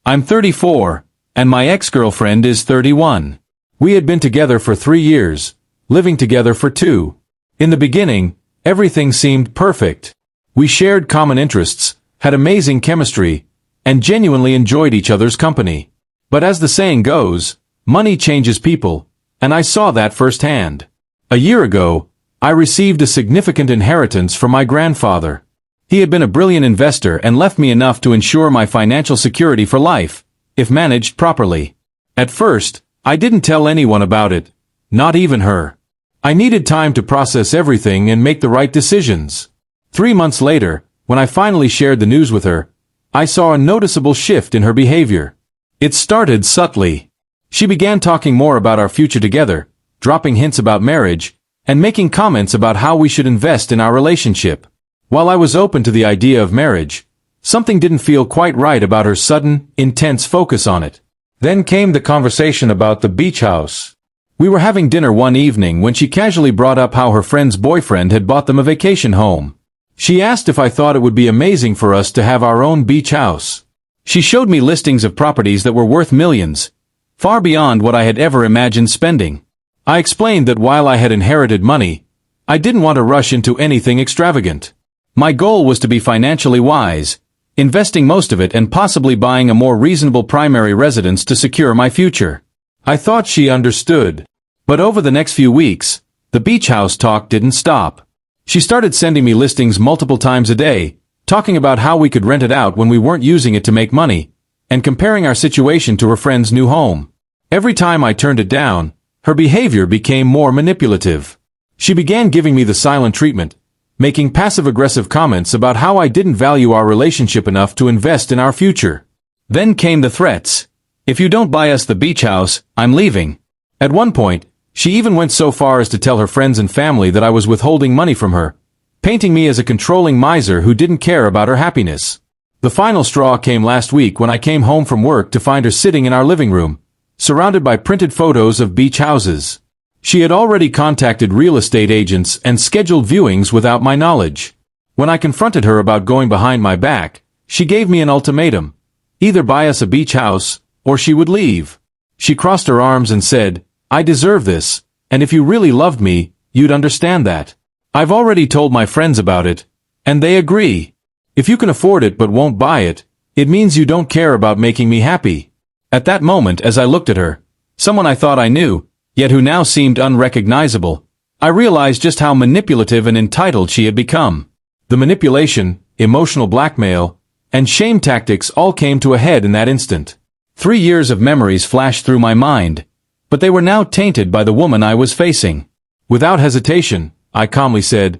I'm 34, and my ex-girlfriend is 31. We had been together for 3 years, living together for 2. In the beginning, everything seemed perfect. We shared common interests, had amazing chemistry, and genuinely enjoyed each other's company. But as the saying goes, money changes people, and I saw that firsthand. A year ago, I received a significant inheritance from my grandfather. He had been a brilliant investor and left me enough to ensure my financial security for life, if managed properly. At first, I didn't tell anyone about it, not even her. I needed time to process everything and make the right decisions. 3 months later, when I finally shared the news with her, I saw a noticeable shift in her behavior. It started subtly. She began talking more about our future together, dropping hints about marriage, and making comments about how we should invest in our relationship. While I was open to the idea of marriage, something didn't feel quite right about her sudden, intense focus on it. Then came the conversation about the beach house. We were having dinner one evening when she casually brought up how her friend's boyfriend had bought them a vacation home. She asked if I thought it would be amazing for us to have our own beach house. She showed me listings of properties that were worth millions, far beyond what I had ever imagined spending. I explained that while I had inherited money, I didn't want to rush into anything extravagant. My goal was to be financially wise, investing most of it and possibly buying a more reasonable primary residence to secure my future. I thought she understood. But over the next few weeks, the beach house talk didn't stop. She started sending me listings multiple times a day, talking about how we could rent it out when we weren't using it to make money, and comparing our situation to her friend's new home. Every time I turned it down, her behavior became more manipulative. She began giving me the silent treatment, making passive-aggressive comments about how I didn't value our relationship enough to invest in our future. Then came the threats. If you don't buy us the beach house, I'm leaving. At one point, she even went so far as to tell her friends and family that I was withholding money from her, painting me as a controlling miser who didn't care about her happiness. The final straw came last week when I came home from work to find her sitting in our living room, surrounded by printed photos of beach houses. She had already contacted real estate agents and scheduled viewings without my knowledge. When I confronted her about going behind my back, she gave me an ultimatum: either buy us a beach house, or she would leave. She crossed her arms and said, "I deserve this, and if you really loved me, you'd understand that. I've already told my friends about it, and they agree. If you can afford it but won't buy it, it means you don't care about making me happy." At that moment, as I looked at her, someone I thought I knew, yet who now seemed unrecognizable, I realized just how manipulative and entitled she had become. The manipulation, emotional blackmail, and shame tactics all came to a head in that instant. 3 years of memories flashed through my mind, but they were now tainted by the woman I was facing. Without hesitation, I calmly said,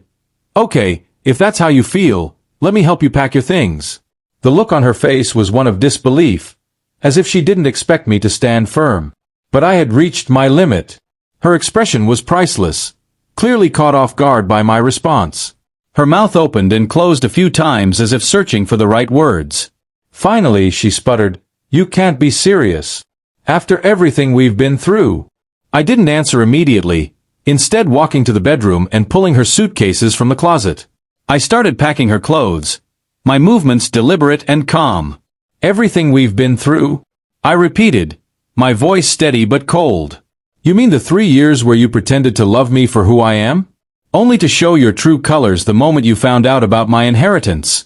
"Okay, if that's how you feel, let me help you pack your things." The look on her face was one of disbelief, as if she didn't expect me to stand firm. But I had reached my limit. Her expression was priceless, clearly caught off guard by my response. Her mouth opened and closed a few times as if searching for the right words. Finally, she sputtered, "You can't be serious. After everything we've been through." I didn't answer immediately, instead walking to the bedroom and pulling her suitcases from the closet. I started packing her clothes, my movements deliberate and calm. "Everything we've been through?" I repeated, my voice steady but cold. "You mean the 3 years where you pretended to love me for who I am? Only to show your true colors the moment you found out about my inheritance."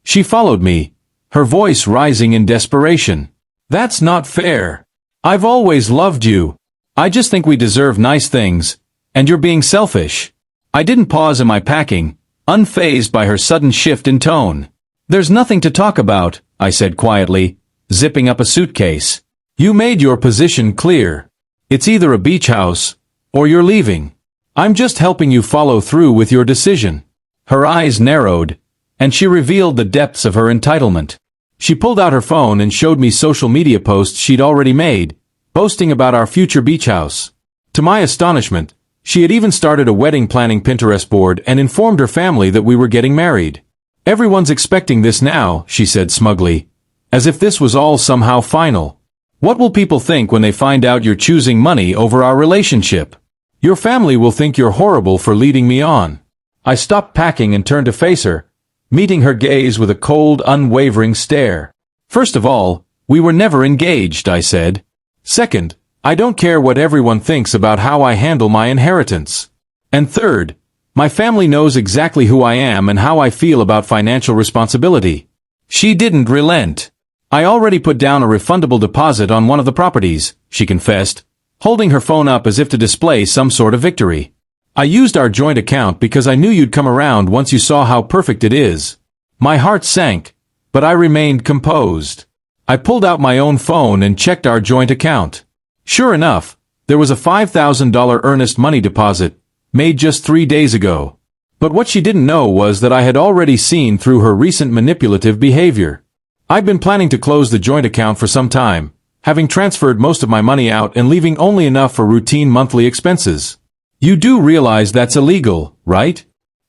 She followed me, her voice rising in desperation. "That's not fair. I've always loved you. I just think we deserve nice things, and you're being selfish." I didn't pause in my packing, unfazed by her sudden shift in tone. "There's nothing to talk about," I said quietly, zipping up a suitcase. "You made your position clear. It's either a beach house, or you're leaving. I'm just helping you follow through with your decision." Her eyes narrowed, and she revealed the depths of her entitlement. She pulled out her phone and showed me social media posts she'd already made, boasting about our future beach house. To my astonishment, she had even started a wedding planning Pinterest board and informed her family that we were getting married. "Everyone's expecting this now," she said smugly, as if this was all somehow final. "What will people think when they find out you're choosing money over our relationship? Your family will think you're horrible for leading me on." I stopped packing and turned to face her, meeting her gaze with a cold, unwavering stare. "First of all, We were never engaged, I said. Second, I don't care what everyone thinks about how I handle my inheritance. And third, my family knows exactly who I am and how I feel about financial responsibility. She didn't relent. I already put down a refundable deposit on one of the properties, she confessed, holding her phone up as if to display some sort of victory. I used our joint account because I knew you'd come around once you saw how perfect it is. My heart sank, but I remained composed. I pulled out my own phone and checked our joint account. Sure enough, there was a $5,000 earnest money deposit, made just 3 days ago. But what she didn't know was that I had already seen through her recent manipulative behavior. I'd been planning to close the joint account for some time, having transferred most of my money out and leaving only enough for routine monthly expenses. You do realize that's illegal, right?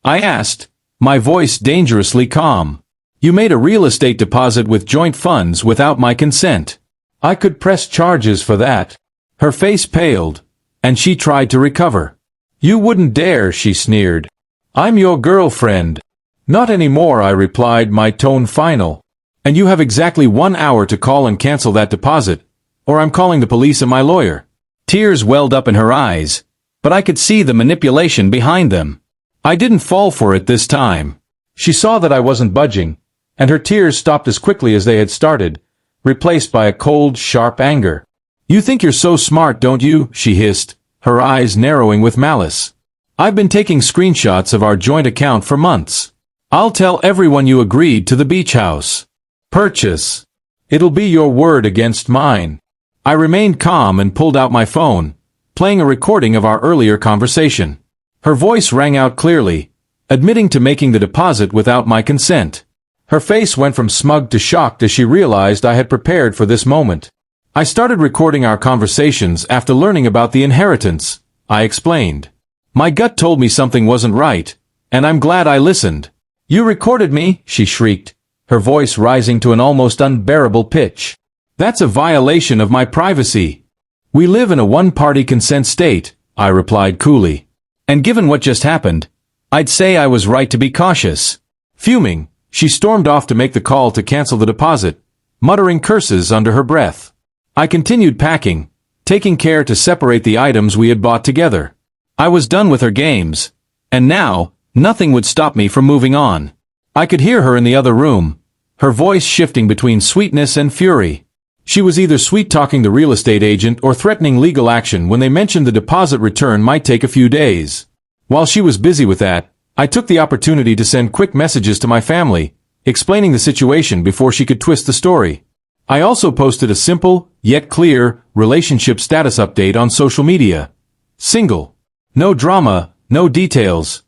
I asked, my voice dangerously calm. You made a real estate deposit with joint funds without my consent. I could press charges for that. Her face paled, and she tried to recover. You wouldn't dare, she sneered. I'm your girlfriend. Not anymore, I replied, my tone final. And you have exactly 1 hour to call and cancel that deposit, or I'm calling the police and my lawyer. Tears welled up in her eyes, but I could see the manipulation behind them. I didn't fall for it this time. She saw that I wasn't budging, and her tears stopped as quickly as they had started, replaced by a cold, sharp anger. You think you're so smart, don't you? She hissed, her eyes narrowing with malice. I've been taking screenshots of our joint account for months. I'll tell everyone you agreed to the beach house purchase. It'll be your word against mine. I remained calm and pulled out my phone, playing a recording of our earlier conversation. Her voice rang out clearly, admitting to making the deposit without my consent. Her face went from smug to shocked as she realized I had prepared for this moment. I started recording our conversations after learning about the inheritance, I explained. My gut told me something wasn't right, and I'm glad I listened. You recorded me, she shrieked, her voice rising to an almost unbearable pitch. That's a violation of my privacy. We live in a one-party consent state, I replied coolly. And given what just happened, I'd say I was right to be cautious. Fuming, she stormed off to make the call to cancel the deposit, muttering curses under her breath. I continued packing, taking care to separate the items we had bought together. I was done with her games, and now, nothing would stop me from moving on. I could hear her in the other room, her voice shifting between sweetness and fury. She was either sweet-talking the real estate agent or threatening legal action when they mentioned the deposit return might take a few days. While she was busy with that, I took the opportunity to send quick messages to my family, explaining the situation before she could twist the story. I also posted a simple, yet clear, relationship status update on social media. Single. No drama, no details.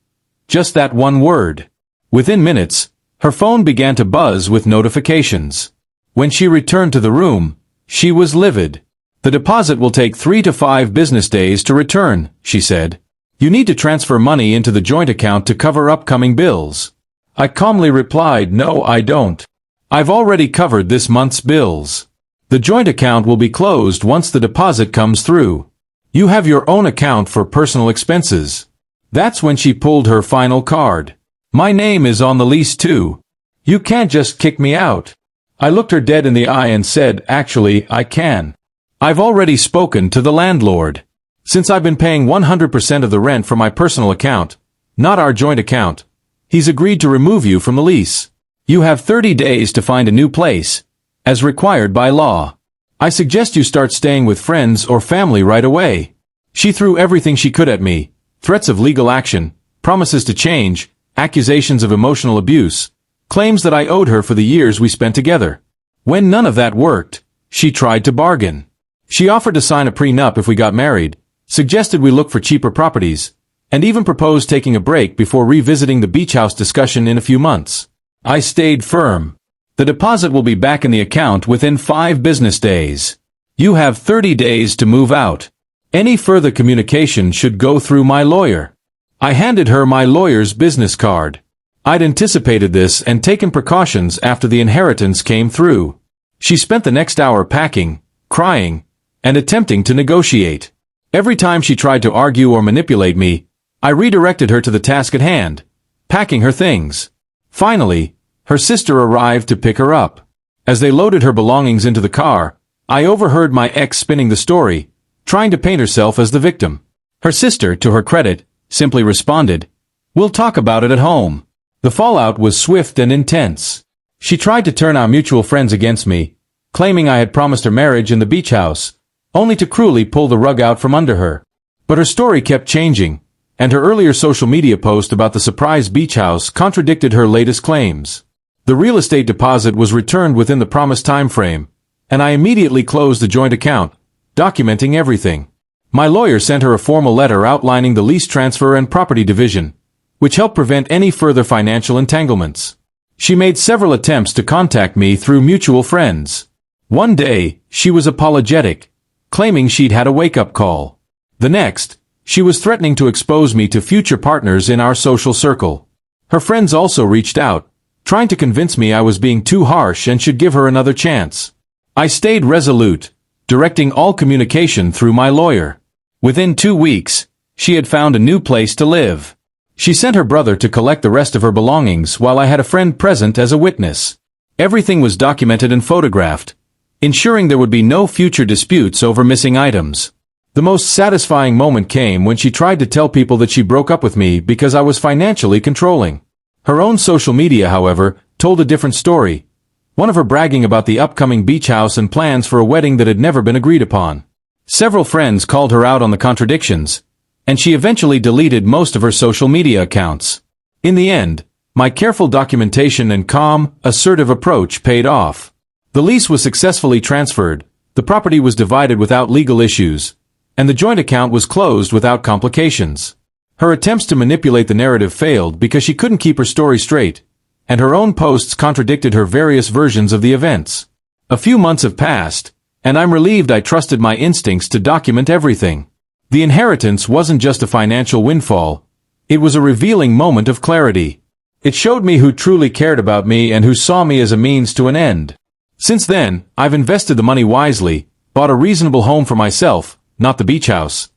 Just that one word. Within minutes, her phone began to buzz with notifications. When she returned to the room, she was livid. The deposit will take 3 to 5 business days to return, she said. You need to transfer money into the joint account to cover upcoming bills. I calmly replied, no, I don't. I've already covered this month's bills. The joint account will be closed once the deposit comes through. You have your own account for personal expenses. That's when she pulled her final card. My name is on the lease too. You can't just kick me out. I looked her dead in the eye and said, actually, I can. I've already spoken to the landlord. Since I've been paying 100% of the rent from my personal account, not our joint account, he's agreed to remove you from the lease. You have 30 days to find a new place, as required by law. I suggest you start staying with friends or family right away. She threw everything she could at me, threats of legal action, promises to change, accusations of emotional abuse, claims that I owed her for the years we spent together. When none of that worked, she tried to bargain. She offered to sign a prenup if we got married, suggested we look for cheaper properties, and even proposed taking a break before revisiting the beach house discussion in a few months. I stayed firm. The deposit will be back in the account within 5 business days. You have 30 days to move out. Any further communication should go through my lawyer. I handed her my lawyer's business card. I'd anticipated this and taken precautions after the inheritance came through. She spent the next hour packing, crying, and attempting to negotiate. Every time she tried to argue or manipulate me, I redirected her to the task at hand, packing her things. Finally, her sister arrived to pick her up. As they loaded her belongings into the car, I overheard my ex spinning the story, trying to paint herself as the victim. Her sister, to her credit, simply responded, "We'll talk about it at home." The fallout was swift and intense. She tried to turn our mutual friends against me, claiming I had promised her marriage in the beach house, only to cruelly pull the rug out from under her. But her story kept changing, and her earlier social media post about the surprise beach house contradicted her latest claims. The real estate deposit was returned within the promised time frame, and I immediately closed the joint account, documenting everything. My lawyer sent her a formal letter outlining the lease transfer and property division, which helped prevent any further financial entanglements. She made several attempts to contact me through mutual friends. One day, she was apologetic, claiming she'd had a wake-up call. The next, she was threatening to expose me to future partners in our social circle. Her friends also reached out, trying to convince me I was being too harsh and should give her another chance. I stayed resolute, directing all communication through my lawyer. Within 2 weeks, she had found a new place to live. She sent her brother to collect the rest of her belongings while I had a friend present as a witness. Everything was documented and photographed, ensuring there would be no future disputes over missing items. The most satisfying moment came when she tried to tell people that she broke up with me because I was financially controlling. Her own social media, however, told a different story, one of her bragging about the upcoming beach house and plans for a wedding that had never been agreed upon. Several friends called her out on the contradictions, and she eventually deleted most of her social media accounts. In the end, my careful documentation and calm, assertive approach paid off. The lease was successfully transferred, the property was divided without legal issues, and the joint account was closed without complications. Her attempts to manipulate the narrative failed because she couldn't keep her story straight, and her own posts contradicted her various versions of the events. A few months have passed, and I'm relieved I trusted my instincts to document everything. The inheritance wasn't just a financial windfall, it was a revealing moment of clarity. It showed me who truly cared about me and who saw me as a means to an end. Since then, I've invested the money wisely, bought a reasonable home for myself, not the beach house,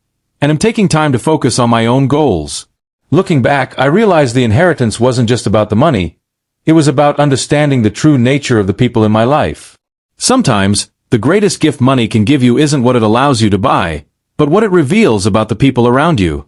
and am taking time to focus on my own goals. Looking back, I realized the inheritance wasn't just about the money, it was about understanding the true nature of the people in my life. Sometimes, the greatest gift money can give you isn't what it allows you to buy, but what it reveals about the people around you.